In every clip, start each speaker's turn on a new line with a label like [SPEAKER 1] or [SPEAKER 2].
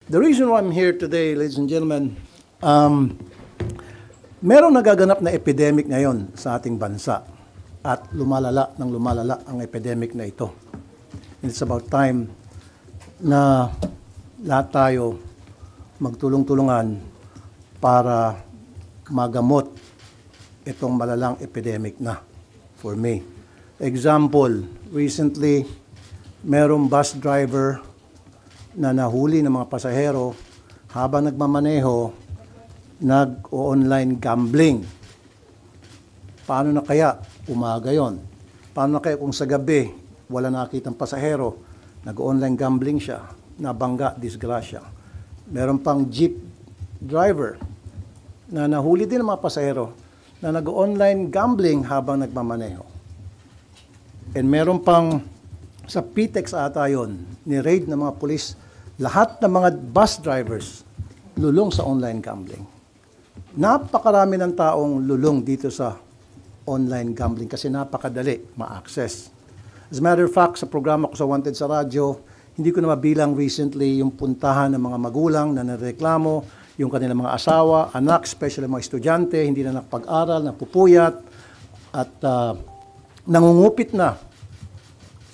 [SPEAKER 1] The reason why I'm here today, ladies and gentlemen, merong nagaganap na epidemic ngayon sa ating bansa at lumalala ang epidemic na ito. And it's about time na lahat tayo magtulong-tulungan para magamot itong malalang epidemic na for me. Example, recently, merong bus driver na nahuli ng mga pasahero habang nagmamaneho, nag-online gambling. Paano na kaya umaga yon? Paano na kaya kung sa gabi wala nakitang pasahero, nag-online gambling siya, nabangga, disgrasya. Meron pang jeep driver na nahuli din ng mga pasahero na nag-online gambling habang nagmamaneho. And meron pang sa PTEX ata yun, ni-raid ng mga pulis, lahat ng mga bus drivers lulong sa online gambling. Napakarami ng taong lulong dito sa online gambling kasi napakadali ma-access. As a matter of fact, sa programa ko sa Wanted sa radyo, hindi ko na mabilang recently yung puntahan ng mga magulang na nareklamo, yung kanilang mga asawa, anak, especially mga estudyante, hindi na nakapag-aral, napupuyat, at nangungupit na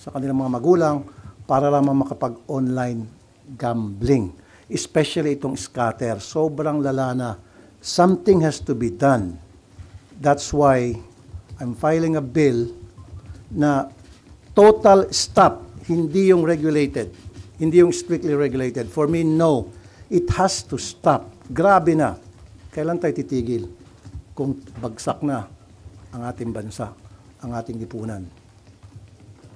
[SPEAKER 1] sa kanilang mga magulang para lamang makapag-online gambling. Especially itong scatter. Sobrang lala na. Something has to be done. That's why I'm filing a bill na total stop. Hindi yung regulated. Hindi yung strictly regulated. For me, no. It has to stop. Grabe na. Kailan tayo titigil kung bagsak na ang ating bansa, ang ating lipunan?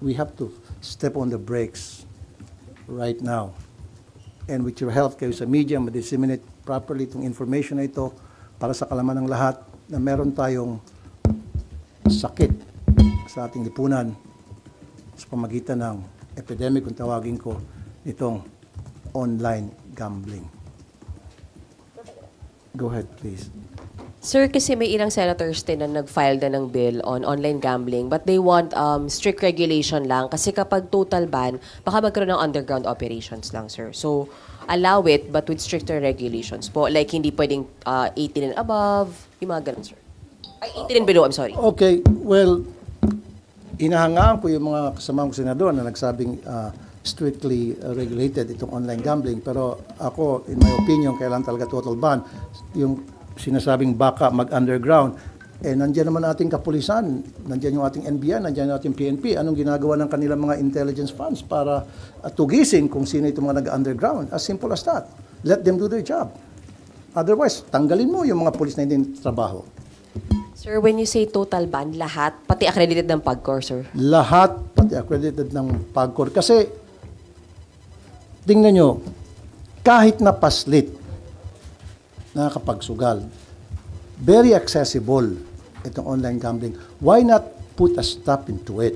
[SPEAKER 1] We have to step on the brakes right now. And with your help kayo sa media, ma-disseminate properly itong information na ito para sa kalaman ng lahat na meron tayong sakit sa ating lipunan sa pamagitan ng epidemic, kung tawagin ko, itong online gambling. Go ahead, please.
[SPEAKER 2] Sir, kasi may ilang senators din na nag-file na ng bill on online gambling but they want strict regulation lang kasi kapag total ban, baka magkaroon ng underground operations lang, sir. So, allow it but with stricter regulations po. Like, hindi pwedeng 18 and above, yung mga ganun, sir. Ay, 18 and below, I'm sorry.
[SPEAKER 1] Okay, well, inahangaan ko yung mga kasamang senador na nagsabing strictly regulated itong online gambling. Pero ako, in my opinion, kailan talaga total ban. Yung sinasabing baka mag-underground. Eh, nandiyan naman ating kapulisan, nandiyan yung ating NBI, nandiyan yung ating PNP. Anong ginagawa ng kanilang mga intelligence funds para tugisin kung sino itong mga nag-underground? As simple as that. Let them do their job. Otherwise, tanggalin mo yung mga pulis na hindi trabaho.
[SPEAKER 2] Sir, when you say total ban, lahat, pati accredited ng PAGCOR, sir?
[SPEAKER 1] Lahat, pati accredited ng PAGCOR. Kasi, tingnan nyo, kahit na paslit, nakakapagsugal. Very accessible itong online gambling. Why not put a stop into it?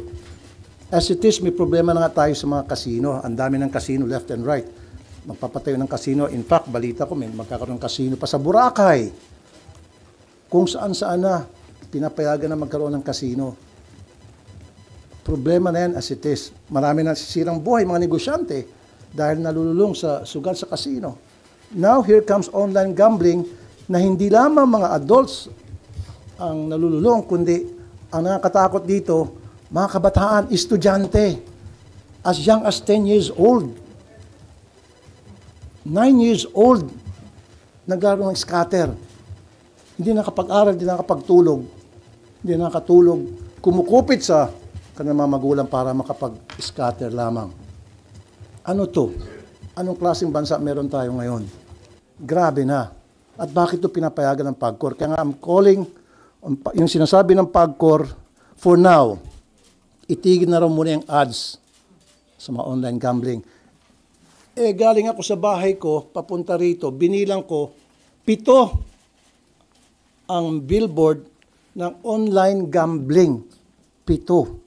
[SPEAKER 1] As it is, may problema na nga tayo sa mga kasino. Ang dami ng kasino left and right. Magpapatayo ng kasino. In fact, balita ko, may magkakaroon ng kasino pa sa Boracay. Kung saan-saan na pinapayagan na magkaroon ng kasino. Problema na yan as it is. Marami na sisirang buhay, mga negosyante, dahil nalululong sa sugal sa kasino. Now, here comes online gambling na hindi lamang mga adults ang nalululong, kundi ang nakakatakot dito, mga kabataan, estudyante, as young as 10 years old, 9 years old, naglaro ng scatter. Hindi nakapag-aral, hindi nakapagtulog, hindi nakatulog, kumukupit sa kanilang mga magulang para makapag-scatter lamang. Ano to? Anong klaseng bansa meron tayo ngayon? Grabe na. At bakit ito pinapayagan ng PAGCOR? Kaya nga I'm calling, yung sinasabi ng PAGCOR, for now, itigil na raw muna yung ads sa mga online gambling. Eh, galing ako sa bahay ko, papunta rito, binilang ko, 7 ang billboard ng online gambling. 7.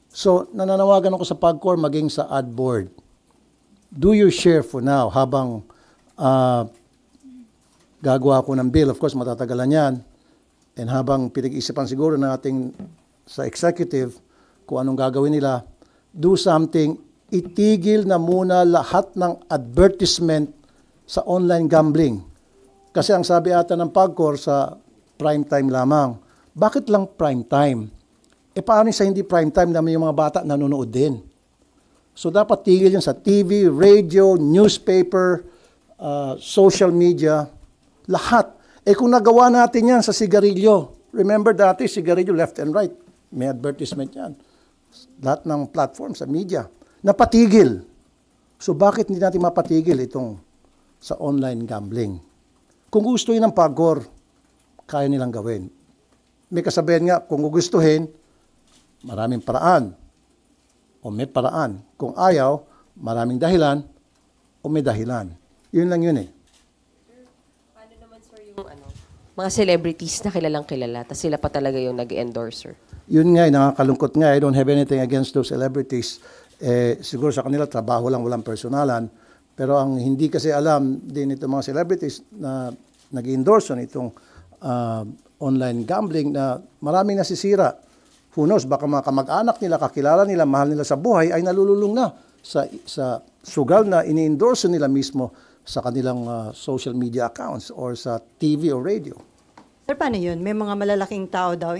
[SPEAKER 1] So, nananawagan ako sa PAGCOR maging sa ad board. Do your share for now habang gagawa ko ng bill. Of course, matatagalan yan. And habang pinag-isipan siguro na ating sa executive kung anong gagawin nila, do something itigil na muna lahat ng advertisement sa online gambling. Kasi ang sabi ata ng PAGCOR sa prime time lamang. Bakit lang prime time? Paano sa hindi prime time naman yung mga bata nanonood din? So dapat tigil yan sa TV, radio, newspaper, social media, lahat. Kung nagawa natin yan sa sigarilyo, remember dati sigarilyo left and right, may advertisement yan. Lahat ng platform sa media, napatigil. So bakit hindi natin mapatigil itong sa online gambling? Kung gusto yun ng PAGCOR, kaya nilang gawin. May kasabihan nga, kung gugustuhin, maraming paraan. O may paraan. Kung ayaw, maraming dahilan o may dahilan. Yun lang yun eh.
[SPEAKER 2] Paano naman, sir, yung mga celebrities na kilalang kilala, tapos sila pa talaga yung nag-endorser?
[SPEAKER 1] Yun nga, nakakalungkot nga. I don't have anything against those celebrities. Siguro sa kanila, trabaho lang, walang personalan. Pero ang hindi kasi alam din itong mga celebrities na nag-endorse itong online gambling na maraming nasisira. Who knows, baka mga kamag-anak nila, kakilala nila, mahal nila sa buhay, ay nalululong na sa sugal na ini-endorse nila mismo sa kanilang social media accounts or sa TV or radio.
[SPEAKER 3] Sir, paano yun? May mga malalaking tao daw,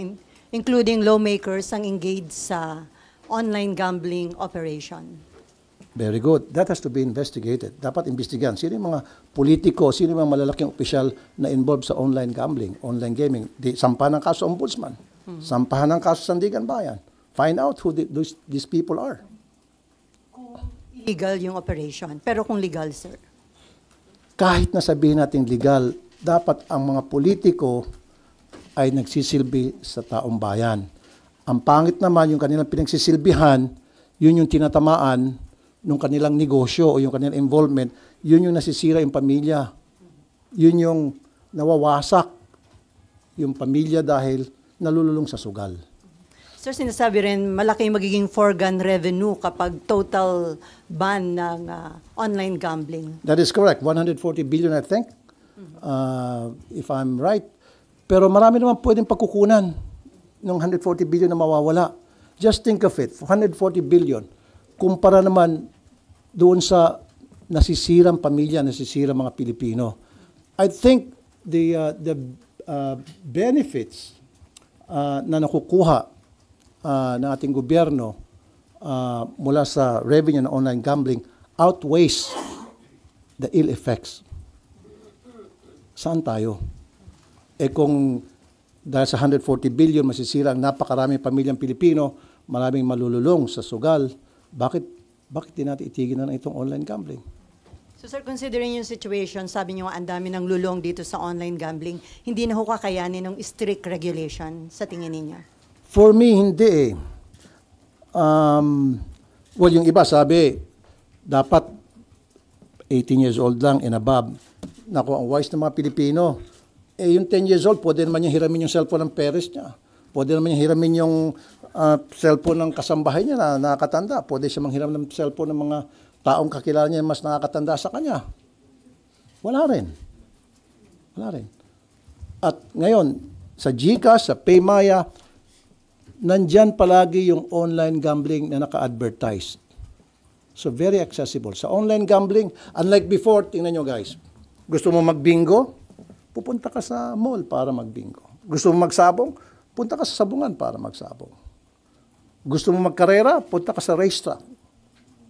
[SPEAKER 3] including lawmakers, ang engaged sa online gambling operation.
[SPEAKER 1] Very good. That has to be investigated. Dapat imbestigahan. Sino yung mga politiko, sino yung mga malalaking opisyal na involved sa online gambling, online gaming? Sampahan ng kaso ombudsman. Sampahan ng kaso Sandigan Bayan. Find out who these people are.
[SPEAKER 3] Kung illegal yung operation. Pero kung legal, sir?
[SPEAKER 1] Kahit na sabihin natin legal, dapat ang mga politiko ay nagsisilbi sa taong bayan. Ang pangit naman yung kanilang pinagsisilbihan, yun yung tinatamaan nung kanilang negosyo o yung kanilang involvement, yun yung nasisira yung pamilya. Yun yung nawawasak yung pamilya dahil nalululong sa sugal.
[SPEAKER 3] Sir, sinasabi rin malaki magiging foregone revenue kapag total ban ng online gambling.
[SPEAKER 1] That is correct. 140 billion, I think, if I'm right. Pero marami naman pwedeng pagkukunan ng 140 billion na mawawala. Just think of it, 140 billion. Kumpara naman doon sa nasisirang pamilya, nasisirang mga Pilipino. I think the benefits na nakukuha ng ating gobyerno mula sa revenue ng online gambling outweighs the ill effects. Saan tayo? Kung dahil sa 140 billion masisira ang napakaraming pamilyang Pilipino, maraming malululong sa sugal, bakit din natin itigil na itong online gambling?
[SPEAKER 3] So sir, considering yung situation, sabi niyo ang dami ng lulong dito sa online gambling, hindi na ho kakayanin ng strict regulation sa tingin ninyo?
[SPEAKER 1] For me, hindi eh. Well, yung iba sabi, dapat 18 years old lang and above. Naku, ang wise ng mga Pilipino, yung 10 years old, pwede naman niya hiramin yung cellphone ng parents niya. Pwede naman niya hiramin yung cellphone ng kasambahay niya na nakakatanda. Pwede siya manghiram ng cellphone ng mga taong kakilala niya mas nakakatanda sa kanya. Wala rin. At ngayon, sa GCash, sa Paymaya, nandyan palagi yung online gambling na naka-advertise. So very accessible. Sa online gambling, unlike before, tingnan nyo guys, gusto mo mag-bingo? Pupunta ka sa mall para mag-bingo. Gusto mo magsabong? Punta ka sa sabungan para magsabong. Gusto mo magkarera? Punta ka sa racetrack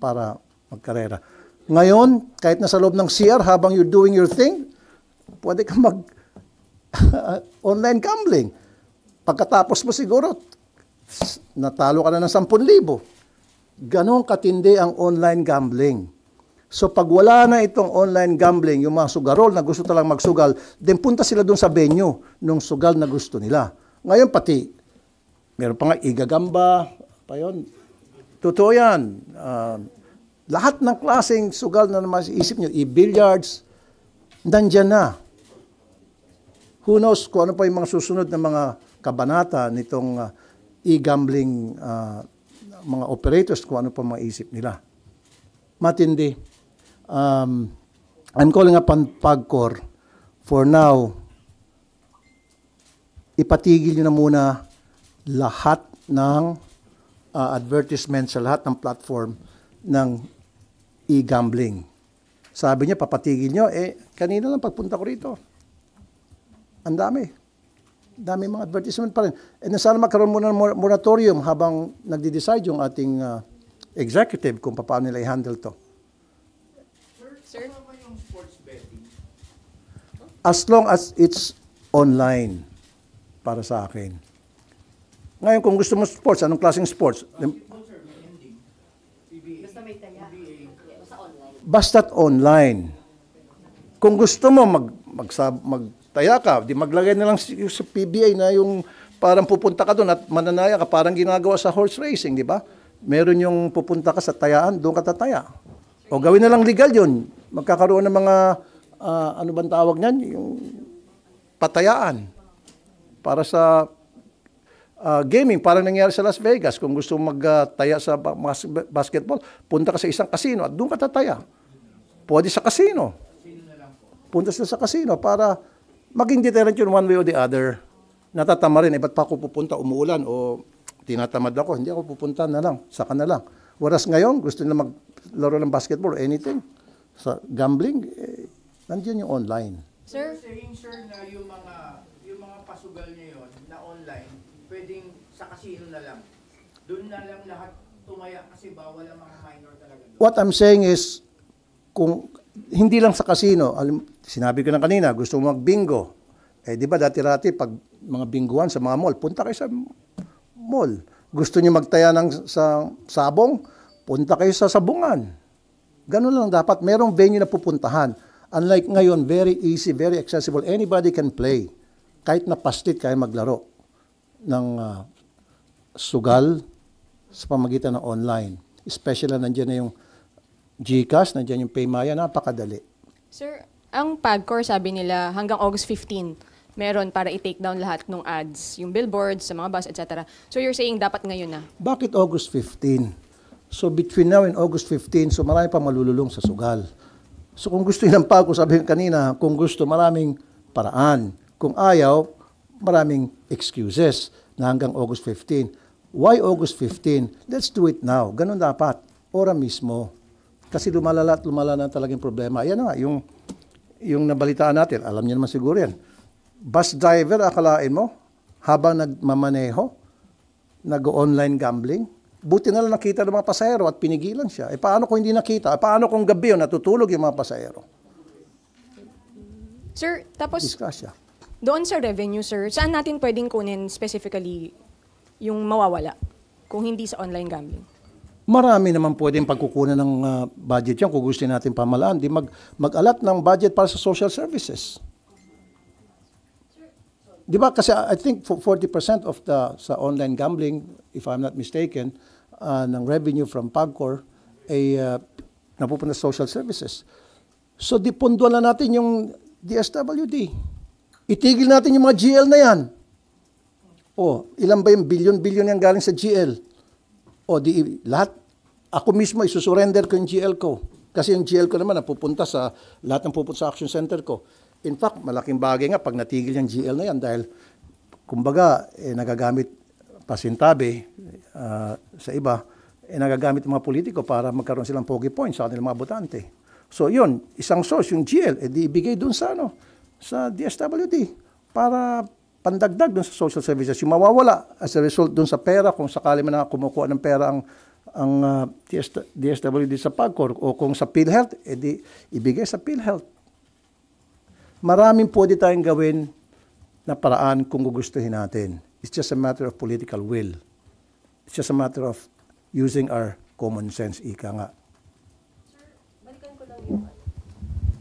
[SPEAKER 1] para magkarera. Ngayon, kahit nasa loob ng CR, habang you're doing your thing, pwede ka online gambling. Pagkatapos mo siguro, natalo ka na ng 10,000. Ganon katindi ang online gambling. So pag wala na itong online gambling, yung mga sugarol na gusto talang magsugal, then punta sila doon sa venue nung sugal na gusto nila. Ngayon pati, meron pa nga igagamba, pa yun. Totoo yan. Lahat ng klaseng sugal na isip nyo, i-billiards, nandyan na. Who knows kung ano pa yung mga susunod na mga kabanata nitong e-gambling mga operators, kung ano pa mga isip nila. Matindi. I'm calling upon PAGCOR for now, ipatigil nyo na muna lahat ng advertisement sa lahat ng platform ng e-gambling. Sabi niya, papatigil niyo. Kanina lang pagpunta ko rito. Ang dami. Dami mga advertisement pa rin. Sana magkaroon muna ng moratorium habang nagde-decide yung ating executive kung paano nila i-handle to.
[SPEAKER 2] Sir?
[SPEAKER 1] As long as it's online para sa akin. Ngayon, kung gusto mo sports, anong klaseng sports? Basta't online. Kung gusto mo magtaya ka, di maglagay na lang sa PBA na yung parang pupunta ka doon at mananaya ka, parang ginagawa sa horse racing, di ba? Meron yung pupunta ka sa tayaan, doon ka tataya. O gawin na lang legal yun. Magkakaroon ng mga, ano bang tawag niyan? Yung patayaan. Para sa gaming, parang nangyari sa Las Vegas. Kung gusto magtaya sa basketball, punta ka sa isang casino at doon ka tataya. Pwede sa casino. Punta sila sa casino para maging deterrent yun one way or the other. Natatama rin, ba't pa ako pupunta, umuulan o tinatamad ako, hindi ako pupunta na lang, saka na lang. Whereas ngayon, gusto nila maglaro ng basketball or anything. Sa gambling, nandiyan yung online.
[SPEAKER 2] Sir?
[SPEAKER 4] Saying, sir, na yung mga pasugal niya yun na online, pwedeng sa casino na lang. Doon na lang lahat tumaya kasi bawal ang mga minor talaga doon.
[SPEAKER 1] What I'm saying is, kung hindi lang sa casino, sinabi ko na kanina, gusto mo mag-bingo. Di ba dati-rati, pag mga binguan sa mga mall, punta kayo sa mall. Gusto niyo magtaya sa sabong, punta kayo sa sabungan. Ganun lang dapat. Merong venue na pupuntahan. Unlike ngayon, very easy, very accessible. Anybody can play. Kahit na pastit, kaya maglaro ng sugal sa pamagitan ng online. Especially nandiyan na yung GCash, nandiyan yung Paymaya, napakadali.
[SPEAKER 5] Sir, ang PAGCOR sabi nila hanggang August 15, meron para i-take down lahat ng ads, yung billboards, sa mga bus, etc. So you're saying dapat ngayon na?
[SPEAKER 1] Bakit August 15? So between now and August 15, so marami pa malululong sa sugal. So kung gusto ng PAGCOR, sabi kanina, kung gusto, maraming paraan. Kung ayaw, maraming excuses na hanggang August 15. Why August 15? Let's do it now. Ganun dapat. Ora mismo. Kasi lumalala at lumala na talagang problema. Ayan na, yung nabalitaan natin, alam niyo naman siguro yan. Bus driver, akalain mo, habang nagmamaneho, nag-online gambling, buti na lang nakita ng mga pasahero at pinigilan siya. Paano kung hindi nakita? Paano kung gabi yun, natutulog yung mga pasahero?
[SPEAKER 5] Sir, tapos
[SPEAKER 1] Disgrasya.
[SPEAKER 5] doon sa revenue, sir, saan natin pwedeng kunin specifically yung mawawala kung hindi sa online gambling?
[SPEAKER 1] Marami naman pwedeng pagkukunan ng budget yan kung gusto natin pamalaan. Di mag-alat ng budget para sa social services. Di ba? Kasi I think 40% of sa online gambling, if I'm not mistaken, ng revenue from PAGCOR ay napupunta sa social services. So di punduan na natin yung DSWD. Itigil natin yung mga GL na yan. Ilan ba yung bilyon-bilyon yan galing sa GL? Lahat, ako mismo isusurrender ko yung GL ko. Kasi yung GL ko naman napupunta sa, lahat ng pupunta sa action center ko. In fact, malaking bagay nga pag natigil yung GL na yan dahil, kumbaga, nagagamit pasintabi sa iba, nagagamit ng mga politiko para magkaroon silang pogi points sa kanilang mga botante. So yun, isang source, yung GL, di ibigay dun sa, sa DSWD para pandagdag dun sa social services. Yung mawawala as a result dun sa pera, kung sakali man na kumukuha ng pera ang DSWD sa PAGCOR o kung sa PhilHealth, di ibigay sa PhilHealth. Maraming pwede tayong gawin na paraan kung gugustuhin natin. It's just a matter of political will. It's just a matter of using our common sense, ika nga.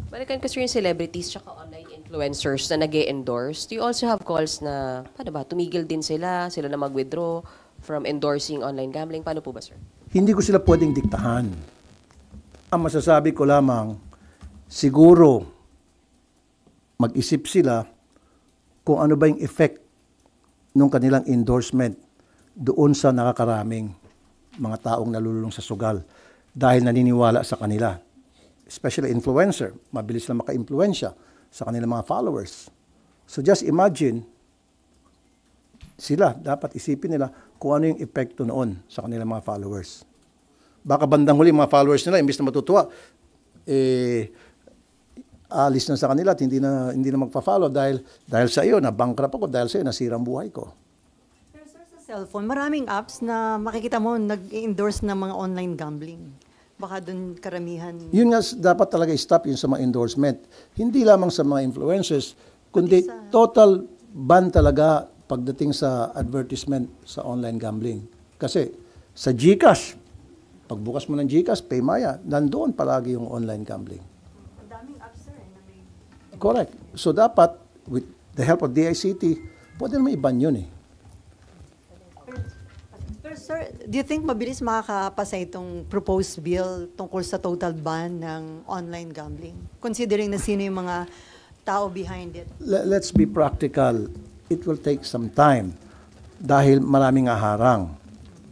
[SPEAKER 2] Balikan ko sir yung celebrities tsaka online influencers na nag-e-endorse. Do you also have calls na, paano ba, tumigil din sila na mag-withdraw from endorsing online gambling? Paano po ba, sir?
[SPEAKER 1] Hindi ko sila pwedeng diktahan. Ang masasabi ko lamang, siguro mag-isip sila kung ano ba yung effect ng kanilang endorsement doon sa nakakaraming mga taong nalululong sa sugal dahil naniniwala sa kanila. Especially influencer, mabilis na maka-impluensya sa kanilang mga followers. So just imagine, dapat isipin nila kung ano yung epekto noon sa kanilang mga followers. Baka bandang huli mga followers nila, imbis na matutuwa, alis na sa kanila at hindi na magpa-follow dahil sa iyo, na-bankrupt ako, dahil sa iyo, nasira ang buhay ko.
[SPEAKER 3] Pero sir, sa cellphone, maraming apps na makikita mo nag-endorse ng mga online gambling. Baka doon karamihan.
[SPEAKER 1] Yun nga, dapat talaga i-stop yun sa mga endorsement. Hindi lamang sa mga influencers, kundi total ban talaga pagdating sa advertisement sa online gambling. Kasi sa GCash, pagbukas mo ng GCash, Paymaya, nandoon palagi yung online gambling.
[SPEAKER 3] Ang daming apps sir.
[SPEAKER 1] Correct. So dapat, with the help of DICT, pwede naman i-ban yun eh.
[SPEAKER 3] Pero sir, do you think mabilis makakapasa itong proposed bill tungkol sa total ban ng online gambling? Considering na sino yung mga tao behind it.
[SPEAKER 1] Let's be practical. It will take some time dahil maraming aharang,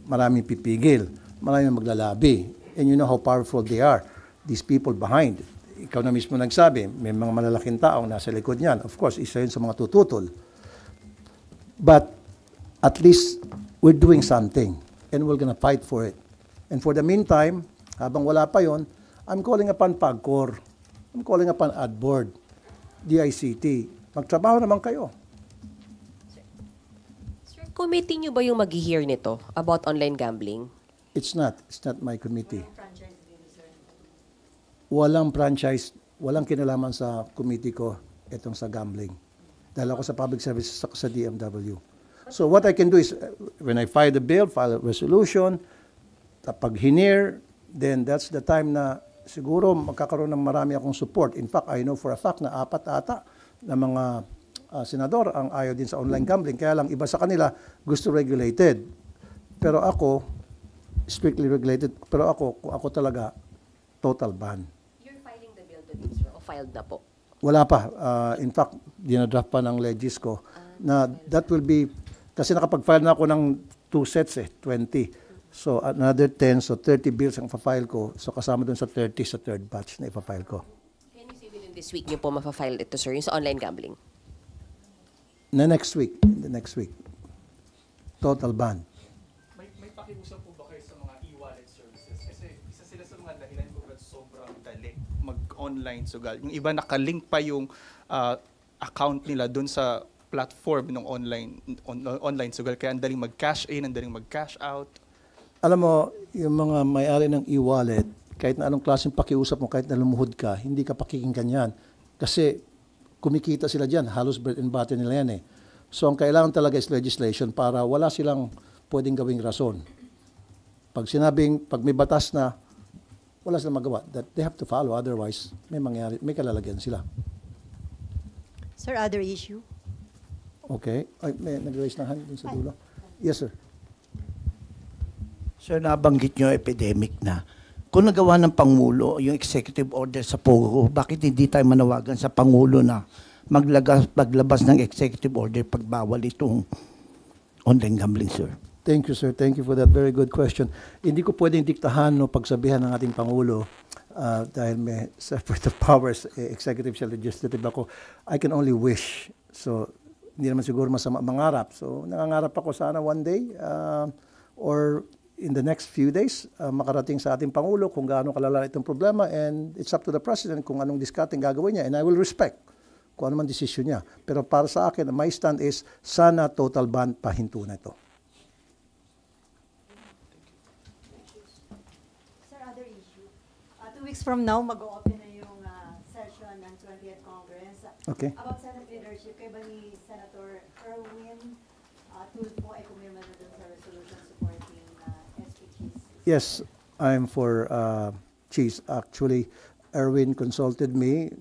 [SPEAKER 1] maraming pipigil, maraming maglalabi. And you know how powerful they are, these people behind. Ikaw na mismo nagsabi, may mga malalaking taong nasa likod niyan. Of course, isa yun sa mga tututol. But at least we're doing something and we're gonna fight for it. And for the meantime, habang wala pa yon, I'm calling upon PAGCOR, I'm calling upon AdBoard, DICT. Magtrabaho naman kayo.
[SPEAKER 2] Committee nyo ba yung mag-hear nito about online gambling?
[SPEAKER 1] It's not my committee. Walang franchise, walang kinalaman sa committee ko itong sa gambling. Dahil ako sa public services sa DMW. So what I can do is, when I file the bill, file a resolution, pag hinir, then that's the time na siguro magkakaroon ng marami akong support. In fact, I know for a fact na 4 ata na mga senador ang ayaw din sa online gambling. Kaya lang iba sa kanila gusto regulated. Pero ako, strictly regulated. Pero ako talaga, total ban.
[SPEAKER 2] You're filing the bill today, sir, o filed na po?
[SPEAKER 1] Wala pa. In fact, dinadraft pa ng legis ko na that will be, kasi nakapag-file na ako ng 2 sets 20. So another 10, so 30 bills ang pa-file ko. So kasama dun sa 30 sa third batch na ipa-file ko.
[SPEAKER 2] Can you say within this week nyo po mapafile ito, sir, yung sa online gambling?
[SPEAKER 1] The next week. Total ban.
[SPEAKER 6] May pakiusap po ba kayo sa mga e-wallet services? Kasi isa sila sa mga dahilan kung ba't sobrang dali mag-online sugal. Yung iba nakalink pa yung account nila dun sa platform ng online sugal. Kaya ang daling mag-cash in, ang daling mag-cash out.
[SPEAKER 1] Alam mo, yung mga may-ari ng e-wallet, kahit na anong klaseng pakiusap mo, kahit na lumuhod ka, hindi ka pakikinggan yan. Kasi kumikita sila dyan, halos bread and butter nila yan eh. So ang kailangan talaga is legislation para wala silang pwedeng gawing rason. Pag may batas na, wala silang magawa. That they have to follow, otherwise may kalalagyan sila.
[SPEAKER 3] Sir, other issue?
[SPEAKER 1] Okay. Ay, may nag-raise ng hand dun sa dulo. Yes, sir.
[SPEAKER 7] Sir, nabanggit nyo epidemic na. Kung nagawa ng Pangulo yung executive order sa POGO, bakit hindi tayo manawagan sa Pangulo na maglabas ng executive order pagbawal itong online gambling, sir?
[SPEAKER 1] Thank you, sir. Thank you for that very good question. Hindi ko pwedeng diktahan o pagsabihan ng ating Pangulo dahil may separate of powers, executive siya, legislative ako. I can only wish. So, hindi naman siguro masama mangarap. So, nangangarap ako sana one day or in the next few days, makarating sa ating Pangulo kung gaano kalala itong problema, and it's up to the President kung anong discarding gagawin niya, and I will respect kung ano man desisyon niya. Pero para sa akin, my stand is sana total ban pahinto na ito.
[SPEAKER 3] Sir, other issue. 2 weeks from now, mag-open na yung session ng 20th Congress.
[SPEAKER 1] Okay.
[SPEAKER 3] About Senate leadership, kay ba ni Senator Erwin Tulfo ay pumirma na dun sa resolution supporting SPGs?
[SPEAKER 1] Yes, I'm for Cheese. Actually, Erwin consulted me.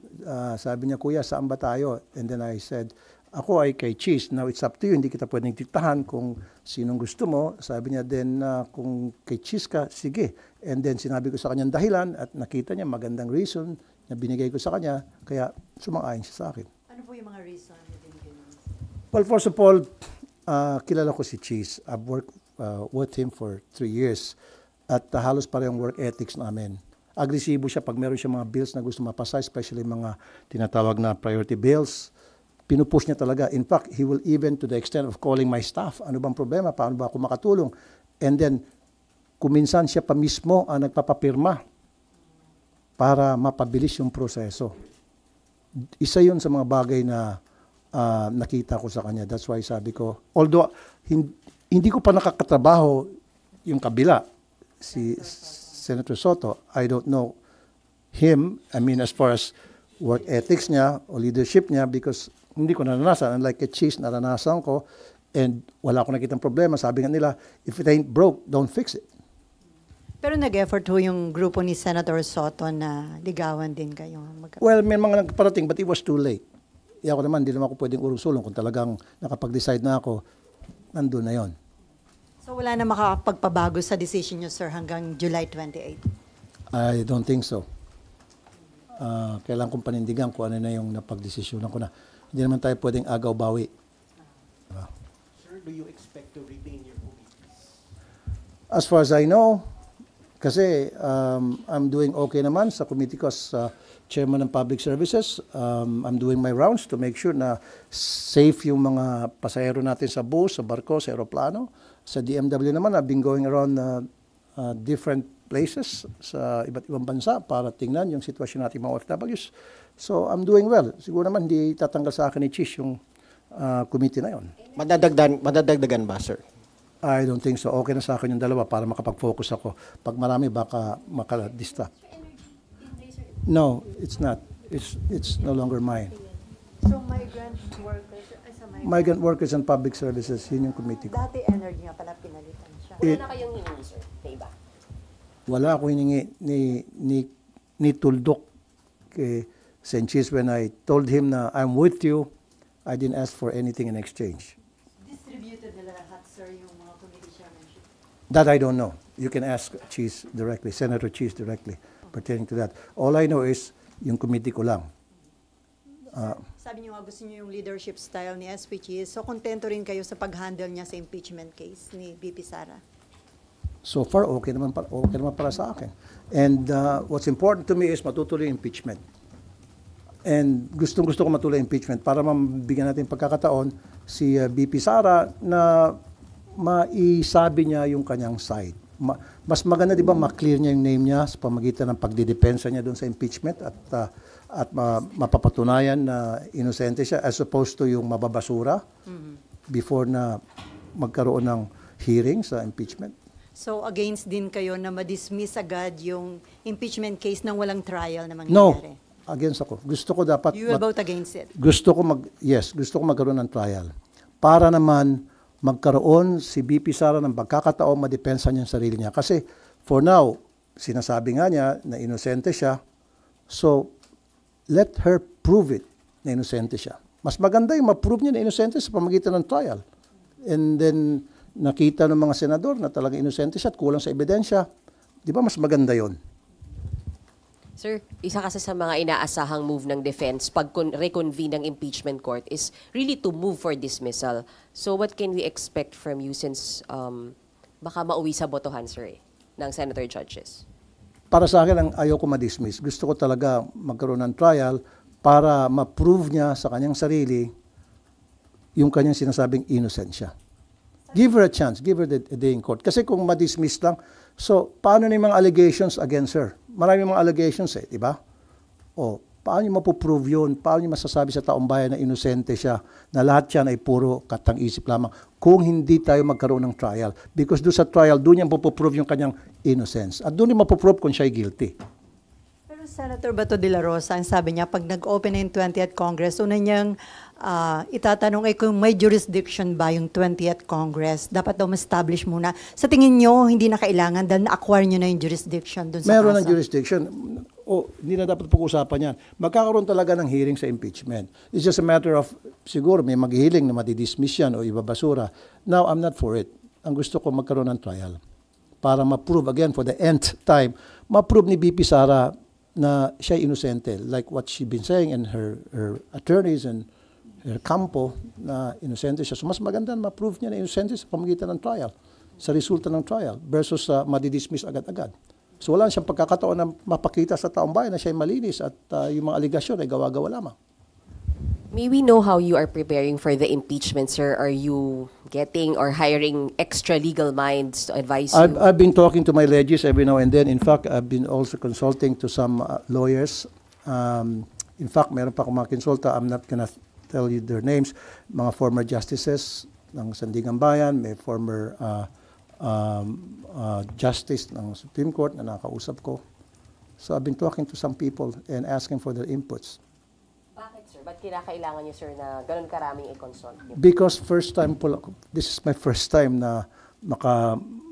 [SPEAKER 1] Sabi niya, Kuya, saan ba tayo? And then I said, ako ay kay Cheese. Now, it's up to you. Hindi kita pwedeng diktahan kung sinong gusto mo. Sabi niya then, kung kay Cheese ka, sige. And then, sinabi ko sa kanyang dahilan at nakita niya magandang reason na binigay ko sa kanya. Kaya, sumang-ayon siya sa akin.
[SPEAKER 3] Ano po yung mga reason na binigay niyo?
[SPEAKER 1] Well, first of all, kilala ko si Cheese. I've worked with him for 3 years. At halos parehong work ethics namin. Agresibo siya pag meron siya mga bills na gusto mapasa, especially mga tinatawag na priority bills. Pinupush niya talaga. In fact, he will even to the extent of calling my staff. Ano bang problema? Paano ba ako makatulong? And then, kuminsan siya pa mismo ang nagpapapirma para mapabilis yung proseso. Isa yun sa mga bagay na nakita ko sa kanya. That's why sabi ko, although hindi ko pa nakakatrabaho yung kabila, si Senator Soto, I don't know him, I mean as far as work ethics niya o leadership niya because hindi ko naranasan. Unlike kay Cheese, naranasan ko and wala akong nakitang problema. Sabi nga nila, if it ain't broke, don't fix it.
[SPEAKER 3] Pero nag-effort ho yung grupo ni Senator Soto na ligawan din kayo.
[SPEAKER 1] Well, may mga nagparating but it was too late. Ako naman, hindi naman ako pwedeng urusulong kung talagang nakapag-decide na ako, nandun na yon.
[SPEAKER 3] So wala na makakapagpabago sa decision nyo, sir, hanggang July 28?
[SPEAKER 1] I don't think so. Kailangan kong panindigan kung ano na yung napag-desisyonan ko na. Hindi naman tayo pwedeng agaw-bawi.
[SPEAKER 8] Sir, do you expect to retain your committees?
[SPEAKER 1] As far as I know, kasi I'm doing okay naman sa committee ko as chairman ng public services. I'm doing my rounds to make sure na safe yung mga pasahero natin sa bus, sa barko, sa aeroplano. Sa DMW naman, I've been going around different places sa iba't ibang bansa para tingnan yung sitwasyon natin mga OFWs. So I'm doing well. Siguro naman hindi tatanggal sa akin ni Chish yung committee na yon.
[SPEAKER 8] Madadagdagan ba, sir?
[SPEAKER 1] I don't think so. Okay na sa akin yung dalawa para makapag-focus ako. Pag marami baka makadistract. No, it's not. It's no longer mine.
[SPEAKER 3] So migrant workers,
[SPEAKER 1] Migrant workers and public services, yun yung committee ko.
[SPEAKER 3] dati energy nga pala pinalitan siya.
[SPEAKER 2] Wala na kayong hiningi, sir, na iba?
[SPEAKER 1] Wala ako hiningi ni Tuldok kay Sanchez when I told him na I'm with you. I didn't ask for anything in exchange.
[SPEAKER 3] Distributed nila lahat, sir, yung mga committee chairmanship.
[SPEAKER 1] That I don't know. You can ask Cheese directly, Senator Cheese directly pertaining to that. All I know is yung committee ko lang.
[SPEAKER 3] Sabi niyo nga gusto niyo yung leadership style ni SPG. So kontento rin kayo sa pag-handle niya sa impeachment case ni BP Sara?
[SPEAKER 1] So far, okay naman para sa akin. And what's important to me is matutuloy yung impeachment. And gustong-gusto ko matuloy yung impeachment para mabigyan natin pagkakataon si BP Sara na maisabi niya yung kanyang side. Mas maganda, di ba, ma-clear niya yung name niya sa pamagitan ng pagdidepensa niya doon sa impeachment at mapapatunayan na inosente siya as opposed to yung mababasura before na magkaroon ng hearing sa impeachment.
[SPEAKER 3] So against din kayo na ma-dismiss agad yung impeachment case nang walang trial na
[SPEAKER 1] No,
[SPEAKER 3] mangyayari?
[SPEAKER 1] against ako. Gusto ko dapat
[SPEAKER 3] You will vote against it?
[SPEAKER 1] gusto ko magkaroon ng trial. Para naman magkaroon si BP Sara ng pagkakataon madepensa niya ang sarili niya. Kasi for now, sinasabi nga niya na inosente siya. So, let her prove it na inosente siya. Mas maganda yung ma-prove niya na inosente sa pamagitan ng trial. And then, nakita ng mga senador na talagang inosente siya at kulang sa ebidensya. Di ba mas maganda yon?
[SPEAKER 2] Sir, isa kasi sa mga inaasahang move ng defense pag reconvene ng impeachment court is really to move for dismissal. So what can we expect from you since baka mauwi sa botohan, sir, ng senator judges?
[SPEAKER 1] Para sa akin, ang ayaw ko ma-dismiss. Gusto ko talaga magkaroon ng trial para ma-prove niya sa kanyang sarili yung kanyang sinasabing innocent siya. Give her a chance. Give her a day in court. Kasi kung ma-dismiss lang, so paano na yung mga allegations against her? Marami mga allegations di ba? O, paano niyo mapuprove yun? Paano niyo masasabi sa taong bayan na inosente siya, na lahat yan ay puro katang-isip lamang kung hindi tayo magkaroon ng trial? Because doon sa trial, doon niya mapuprove yung kanyang innocence. At doon niya mapuprove kung siya ay guilty.
[SPEAKER 3] Pero Senator Bato de la Rosa, ang sabi niya, pag nag-open na yung 20th Congress, una niyang itatanong ay kung may jurisdiction ba yung 20th Congress. Dapat daw ma-establish muna. Sa tingin niyo, hindi na kailangan dahil na-acquire niyo na yung jurisdiction dun sa
[SPEAKER 1] Meron
[SPEAKER 3] kaso.
[SPEAKER 1] ng jurisdiction. Hindi na dapat pag-usapan yan. Magkakaroon talaga ng hearing sa impeachment. It's just a matter of, siguro may maghihiling na madidismiss yan o ibabasura. Now, I'm not for it. Ang gusto ko magkaroon ng trial para ma-prove again for the nth time, ma-prove ni BP Sara na siya inosente, like what she been saying and her attorneys and her campo na inosente siya. So mas maganda na ma-prove niya na inosente sa pamagitan ng trial, sa resulta ng trial versus madidismiss agad-agad. So wala siyang pagkakataon na mapakita sa taong bayan na siya ay malinis at yung mga aligasyon ay gawa-gawa lamang.
[SPEAKER 2] May we know how you are preparing for the impeachment, sir? Are you getting or hiring extra legal minds to advise you?
[SPEAKER 1] I've been talking to my legis every now and then. In fact, I've been also consulting to some lawyers. In fact, meron pa akong mga konsulta. I'm not gonna tell you their names. Mga former justices ng Sandigan Bayan, may former justice ng Supreme Court na nakausap ko. So I've been talking to some people and asking for their inputs.
[SPEAKER 2] Bakit, sir? Ba't kinakailangan niyo, sir, na ganun karaming i-consult niyo?
[SPEAKER 1] Because this is my first time na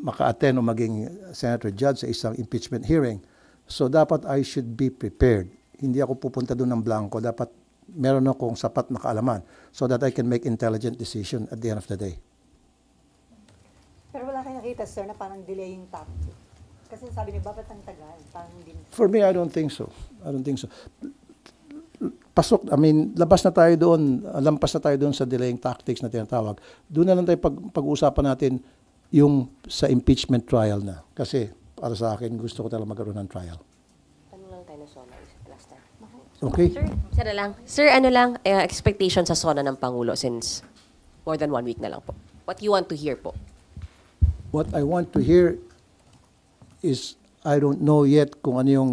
[SPEAKER 1] maka-attend o maging senator judge sa isang impeachment hearing. So dapat I should be prepared. Hindi ako pupunta doon ng blanco. Dapat meron akong sapat na kaalaman so that I can make intelligent decision at the end of the day.
[SPEAKER 3] Pero wala kayong nakita, sir, na parang delaying tactic. Kasi sabi niyo, bakit ang tagal? Parang hindi.
[SPEAKER 1] For me, I don't think so. I don't think so. Labas na tayo doon, lampas na tayo doon sa delaying tactics na tinatawag. Doon na lang tayo pag-uusapan natin yung sa impeachment trial na. Kasi para sa akin, gusto ko talaga magkaroon ng trial.
[SPEAKER 2] Tanong lang tayo na SONA last time.
[SPEAKER 1] Okay?
[SPEAKER 2] Sir, isa na lang. Sir, expectation sa SONA ng Pangulo since more than 1 week na lang po? What you want to hear po?
[SPEAKER 1] What I want to hear is, I don't know yet kung ano yung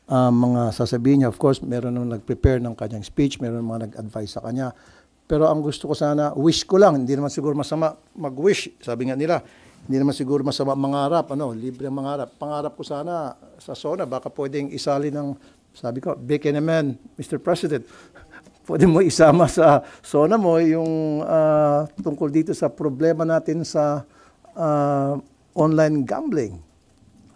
[SPEAKER 1] mga sasabihin niya. Of course, meron nang nag-prepare ng kanyang speech, meron mga nag-advise sa kanya. Pero ang gusto ko sana, wish ko lang, hindi naman siguro masama mag-wish. Sabi nga nila, hindi naman siguro masama mangarap, libre ang mangarap. Pangarap ko sana sa SONA, baka pwedeng isali ng, sabi ko, bacon naman, Mr. President. Pwede mo isama sa SONA mo yung tungkol dito sa problema natin sa online gambling.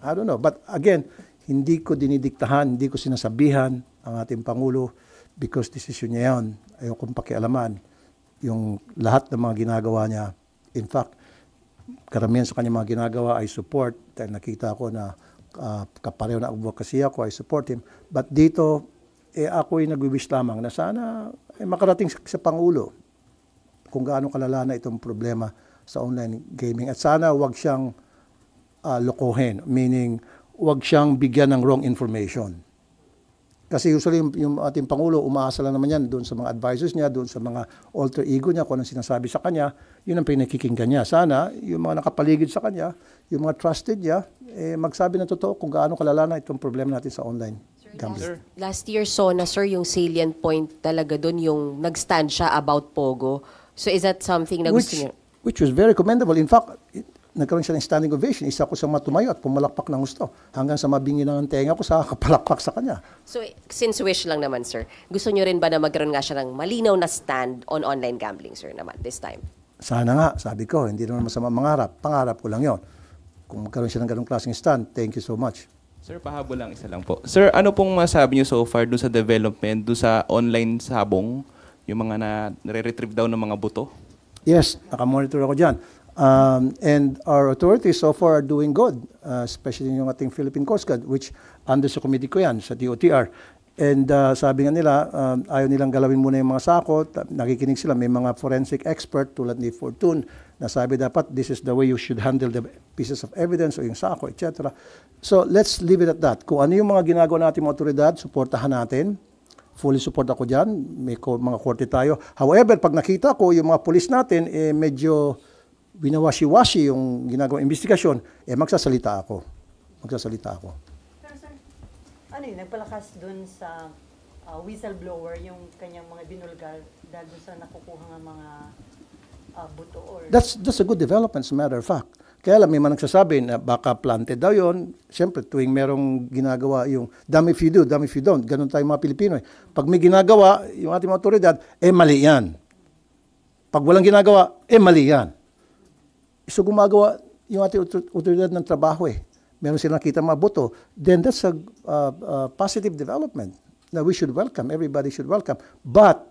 [SPEAKER 1] I don't know. But again, hindi ko dinidiktahan, hindi ko sinasabihan ang ating Pangulo because desisyon niya yan. Ayokong pakialaman yung lahat ng mga ginagawa niya. In fact, karamihan sa kanya mga ginagawa ay support. Dahil nakita ko na kapareho na advocacy ako, I support him. But dito, ako'y nag-wish lamang na sana makarating sa Pangulo kung gaano kalala na itong problema sa online gaming. At sana wag siyang lokohin, meaning wag siyang bigyan ng wrong information. Kasi usually yung ating Pangulo, umaasa lang naman yan doon sa mga advisors niya, doon sa mga alter ego niya, kung anong sinasabi sa kanya, yun ang pinakikinggan niya. Sana yung mga nakapaligid sa kanya, yung mga trusted niya, magsabi na totoo kung gaano kalala na itong problema natin sa online gambling.
[SPEAKER 2] Last year, SONA, sir, yung salient point talaga doon, yung nag-stand siya about Pogo. So is that something na gusto niyo?
[SPEAKER 1] Which was very commendable. In fact, nagkaroon siya ng standing ovation. Isa ko sa matumayo at pumalakpak ng gusto. Hanggang sa mabingi ng tenga ko sa kapalakpak sa kanya.
[SPEAKER 2] So, since wish lang naman, sir, gusto niyo rin ba na magkaroon nga siya ng malinaw na stand on online gambling, sir, naman, this time?
[SPEAKER 1] Sana nga, sabi ko, hindi naman masama mangarap. Pangarap ko lang yon. Kung magkaroon siya ng ganong klaseng stand, thank you so much.
[SPEAKER 9] Sir, pahabol lang, isa lang po. Sir, ano pong masabi niyo so far doon sa development, doon sa online sabong, yung mga nare-retrieve daw ng mga buto?
[SPEAKER 1] Yes, nakamonitor ako dyan. And our authorities so far are doing good, especially yung ating Philippine Coast Guard, which under sa committee ko yan, sa DOTR. And sabi nga nila, ayaw nilang galawin muna yung mga sako. Nakikinig sila, may mga forensic expert tulad ni Fortune na sabi dapat this is the way you should handle the pieces of evidence o yung sako, etc. So let's leave it at that. Kung ano yung mga ginagawa natin mga otoridad, suportahan natin. Fully support ako dyan. May mga korte tayo. However, pag nakita ko yung mga polis natin, medyo winawashi-washi yung ginagawang investigasyon, magsasalita ako.
[SPEAKER 3] Pero sir, ano yun, nagpalakas dun sa whistleblower yung kanyang mga binulgar dahil dun sa nakukuha ng mga buto or...
[SPEAKER 1] That's a good development, as a matter of fact. Kaya lang, may mga nagsasabi na baka planted daw yun. Siyempre, tuwing merong ginagawa yung damn if you do, damn if you don't. Ganun tayo mga Pilipino. Pag may ginagawa, yung ating mga otoridad, mali yan. Pag walang ginagawa, mali yan. So gumagawa yung ating otoridad ng trabaho Meron silang nakita mga boto. Then that's a positive development that we should welcome. Everybody should welcome. But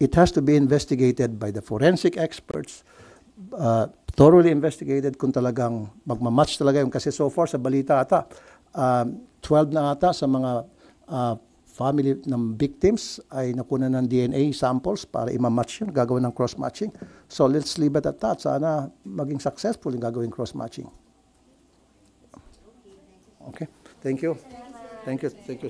[SPEAKER 1] it has to be investigated by the forensic experts, thoroughly investigated kung talagang magmamatch talaga yung kasi so far sa balita ata 12 na ata sa mga family ng victims ay nakuha ng DNA samples para i-match yun, gagawin ng cross-matching. So let's leave it at that. Sana maging successful yung gagawin cross-matching. Okay. Thank you. Thank you. Thank you.